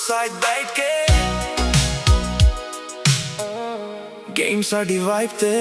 side बैठ के game साडी vibe ते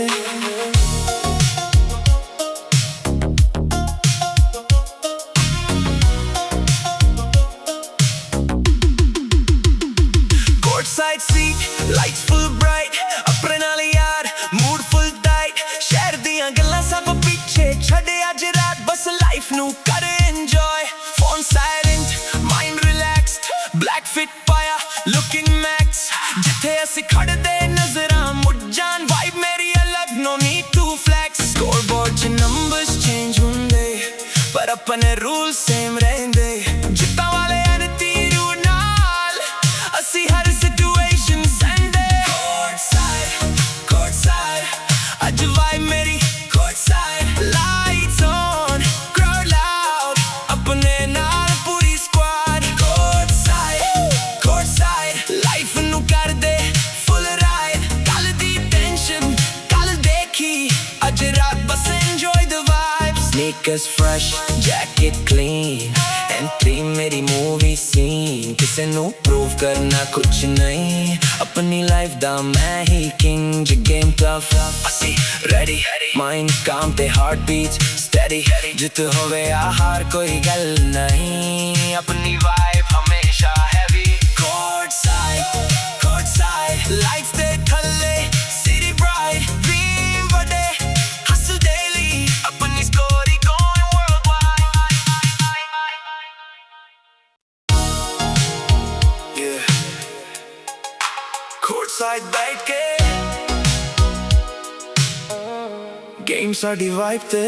court side seat lights full bright अपने नाल यार मूड फुल टाइट शहर दियां गल्लां सब पीछे छड़े अज रात बस लाइफ नू कर enjoy phone silent mind relaxed black fit पाया लुकिंग मैक्स जिथे असी खड़दे नजरां मुड़ जान वाइब मेरी अलग no need to flex scoreboard च नंबर्स चेंज हुंदे पर अपने रूल सेम रहंदे जित्तां वाले अन तीरू नाल असी हर सिचुएशन संडे कोर्ट साइड अज वाइब मेरी court side lights on crowd loud अपने नाल पूरी स्क्वाड कोर्ट साइड लाइफ नू कर दे फुल राइड कल दी टेंशन कल देखी अज रात बस enjoy the vibe sneakers fresh jacket clean entry मेरी मूवी सीन किसे नू प्रूव करना कुछ नहीं अपनी लाइफ दा मैं ही किंग ज गेम टफ असी रेडी माइंड काम ते हार्ट बीट्स स्टेडी जित होवे हार कोई गल नहीं अपनी वाइब हमेशा हैवी कोर्ट साइड लाइफ दे थल्ले सिटी ब्राइट ड्रीम बड़े हसल डेली अपनी story going worldwide court side बैठ के गेम साडी वाइब ते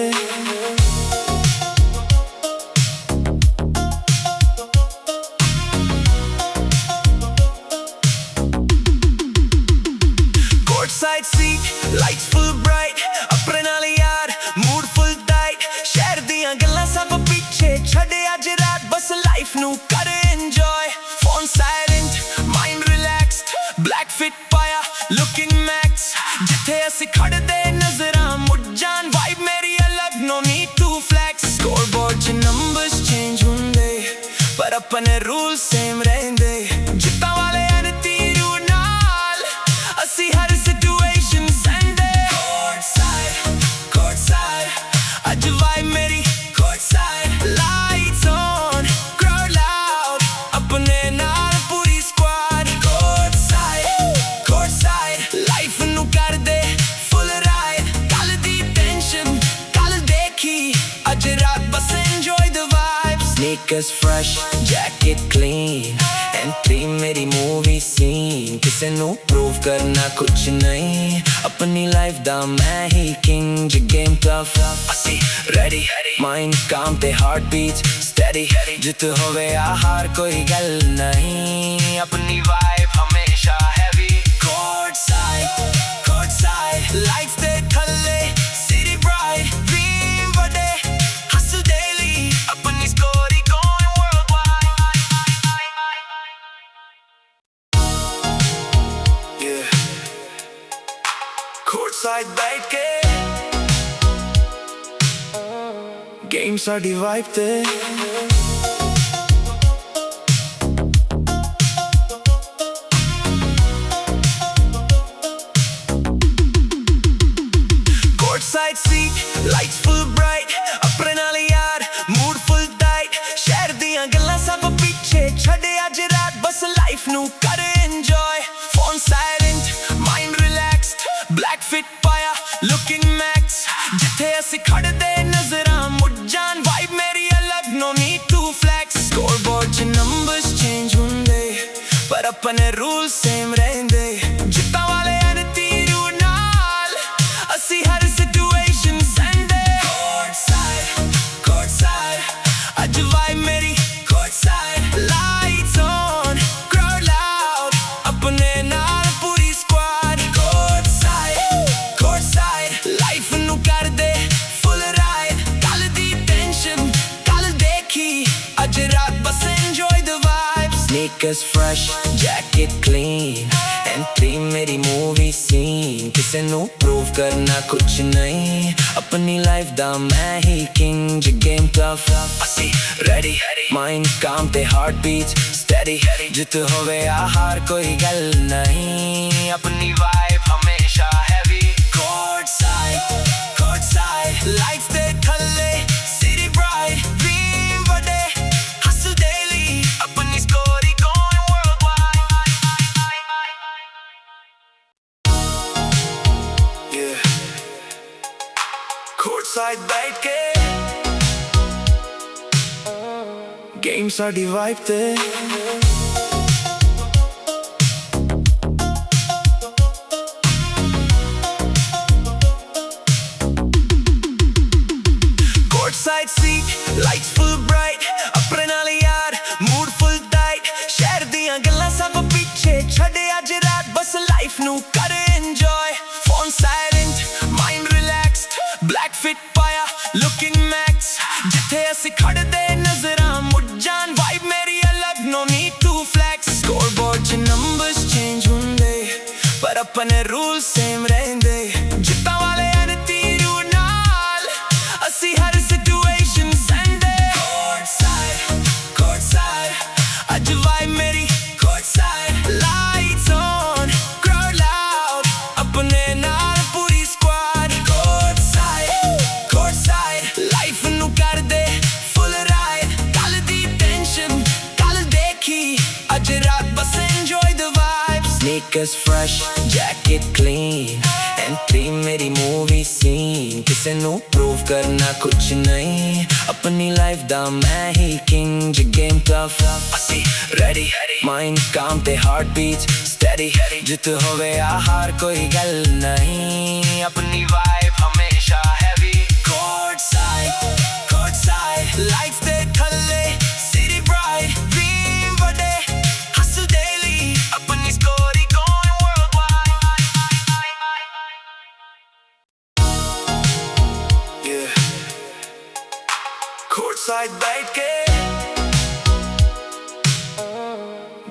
side seat lights full bright अपने नाल यार मूड फुल टाइट शहर दियां गल्लां सब पीछे छड़े अज रात बस लाइफ नू कर enjoy phone silent mind relaxed black fit पाया लुकिंग मैक्स जिथे असी खड़दे नजरां मुड़ जान वाइब मेरी अलग no need to flex scoreboard च नंबर्स चेंज हुंदे पर अपने रूल सेम रहंदे जित्तां वाले अन तीरू नाल असी हर Sneakers fresh, jacket clean entry मेरी मूवी सीन किसे नू प्रूव करना कुछ नहीं अपनी लाइफ दा मैं ही किंग ज गेम टफ असी रेडी माइंड काम ते हार्ट बीट्स स्टेडी जित होवे हार कोई गल नहीं अपनी वाइब हमेशा हैवी कोर्ट साइड लाइफ दे थल्ले सिटी ब्राइट ड्रीम बड़े हसल डेली अपनी स्टोरी कोर्ट साइड बैठ के गेम साडी वाइब ते court side seat lights full bright अपने नाल यार मूड फुल टाइट शहर दियां गल्लां सब पीछे छड़े अज रात बस लाइफ नू कर enjoy phone silent mind relaxed black fit पाया लुकिंग मैक्स जिथे असी खड़दे नजरां मुड़ जान वाइब मेरी अलग no need to flex scoreboard च नंबर्स चेंज हुंदे पर अपने रूल सेम रहंदे जित्तां वाले अन तीरू नाल असी हर सिचुएशन संडे कोर्ट साइड अज वाइब मेरी court side lights on crowd loud अपने नाल पूरी स्क्वाड कोर्ट साइड लाइफ नू कर दे फुल राइड कल दी टेंशन कल देखी अज रात बस enjoy the vibe sneakers fresh jacket clean entry मेरी मूवी सीन किसे नू प्रूव करना कुछ नहीं अपनी लाइफ दा मैं ही किंग ज गेम टफ असी रेडी माइंड काम ते हार्ट बीट्स steady जित होवे या हार कोई गल नहीं अपनी vibe हमेशा heavy court side life दे थल्ले city bright dream बड़े hustle daily अपनी story going worldwide yeah court side बैठ के game साडी vibe ते Side seat, lights full bright अपने नाल यार mood full tight शहर दियां गल्लां सब पीछे छड़े अज रात बस life नू कर enjoy phone silent mind relaxed black fit पाया looking max जिथे असी खड़दे नजरां मुड़ जान vibe मेरी अलग no need to flex scoreboard च numbers change हुंदे पर अपने rules same रहंदे जित्तां वाले तीरू नाल असी हर Sneakers fresh, jacket clean Entry मेरी movie scene किसे नू prove करना कुछ नहीं अपनी life दा मैं ही king जे game tough असी ready mind calm ते heartbeats steady जित होवे या हार कोई गल नहीं अपनी vibe हमेशा heavy court side life दे थल्ले city bright dream बड़े hustle daily अपनी story Side बैठ के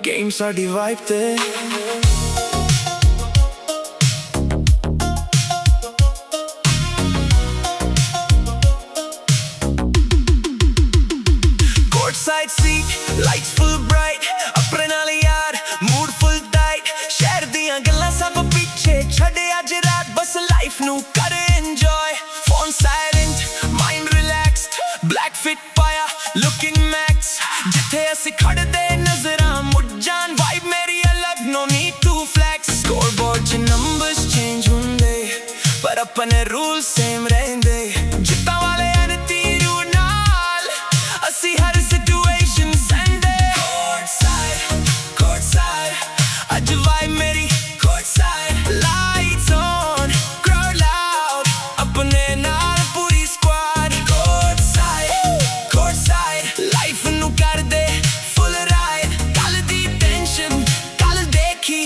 game साडी vibe ते court side seat lights full bright अपने नाल यार mood full tight शहर दियां गल्लां सब पीछे छड़े अज रात बस life नू कर enjoy phone silent mind relaxed black fit पाया looking max जिथे असी खड़दे नजरां मुड़ जान vibe मेरी अलग no need to flex scoreboard च numbers change हुंदे पर अपने rules same रहंदे जित्तां वाले तीरू नाल असी हर situation संदे court side अज vibe मेरी court side lights on crowd loud अपने नाल पूरी squad court side life नू कर दे full ride कल दी tension कल देखी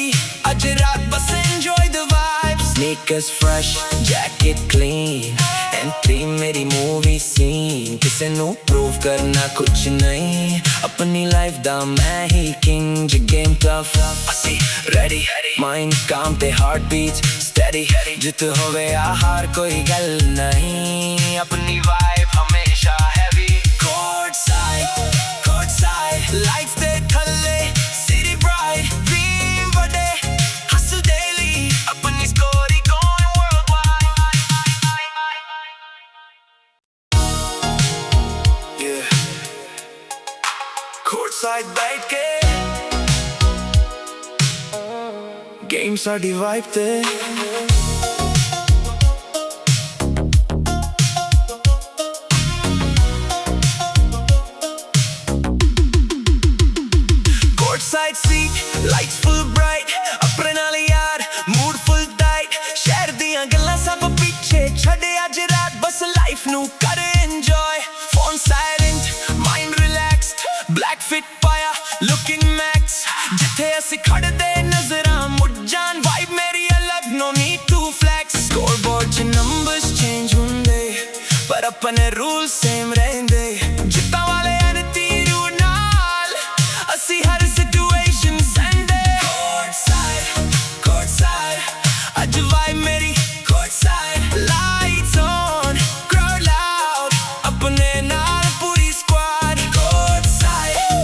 अज रात बस enjoy the vibes sneakers fresh jacket clean entry मेरी movie scene किसे नू prove करना कुछ नहीं अपनी life दा मैं ही king जे game tough असी ready mind calm ते heartbeats steady जित होवे या हार कोई गल नहीं अपनी vibe हमेशा heavy court side life दे थल्ले city bright dream बड़े hustle daily अपनी story going worldwide yeah court side बैठ के game साडी vibe ते side seat lights full bright अपने नाल यार mood full tight शहर दियां गल्लां सब पीछे छड़े अज रात बस life नू कर enjoy phone silent mind relaxed black fit पाया looking max जिथे असी खड़दे नजरां मुड़ जान vibe मेरी अलग no need to flex scoreboard च numbers change हुंदे पर अपने rules same रहंदे जित्तां वाले तीरू नाल असी हर अज vibe मेरी court side lights on crowd loud अपने नाल पूरी squad court side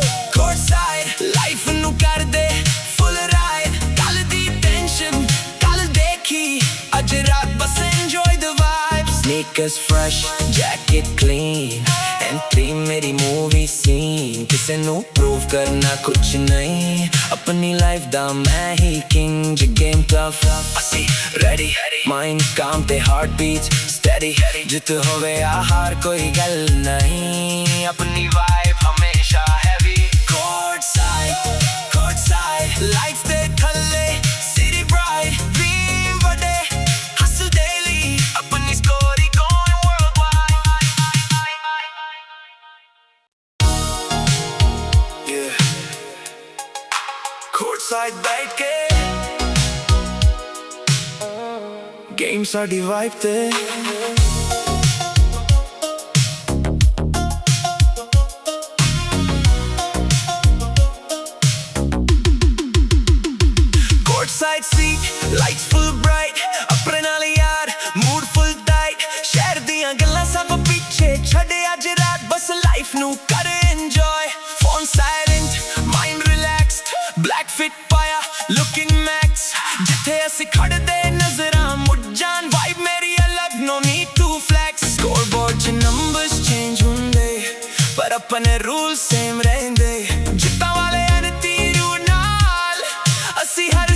Sneakers fresh, jacket clean, entry मेरी मूवी सीन, किसे नू प्रूव करना कुछ नहीं, अपनी लाइफ दा मैं ही किंग, जे गेम टफ असी ready, mind काम ते heart beats steady, जित होवे या हार कोई गल नहीं, अपनी vibe हमेशा heavy, court side, lights दे थल्ले city bright, dream बड़े hustle daily, अपनी story going worldwide, yeah, court side बैठ के game साडी vibe ते side seat, lights full bright, अपने नाल यार mood full tight, शहर दियां गल्लां सब पीछे छड़े अज रात बस life नू कर enjoy, phone silent, mind relaxed, black fit पाया looking max, जिथे असी खड़दे नजरां मुड़ जान, vibe मेरी अलग no need to flex, scoreboard च numbers change हुंदे पर अपने rules same रहंदे, जित्तां वाले attitude नाल असी हर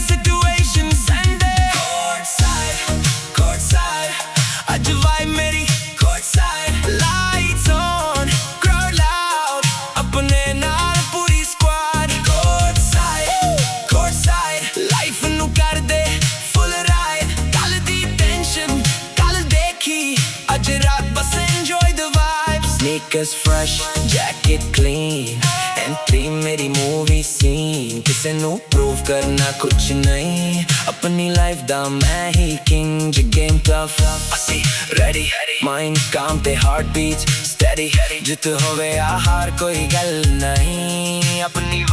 Sneakers fresh, jacket clean, entry मेरी मूवी सीन, किसे नू प्रूव करना कुछ नहीं, अपनी लाइफ दा मैं ही किंग, जे गेम टफ असी ready, mind काम ते heart beats steady, जित होवे या हार कोई गल नहीं, अपनी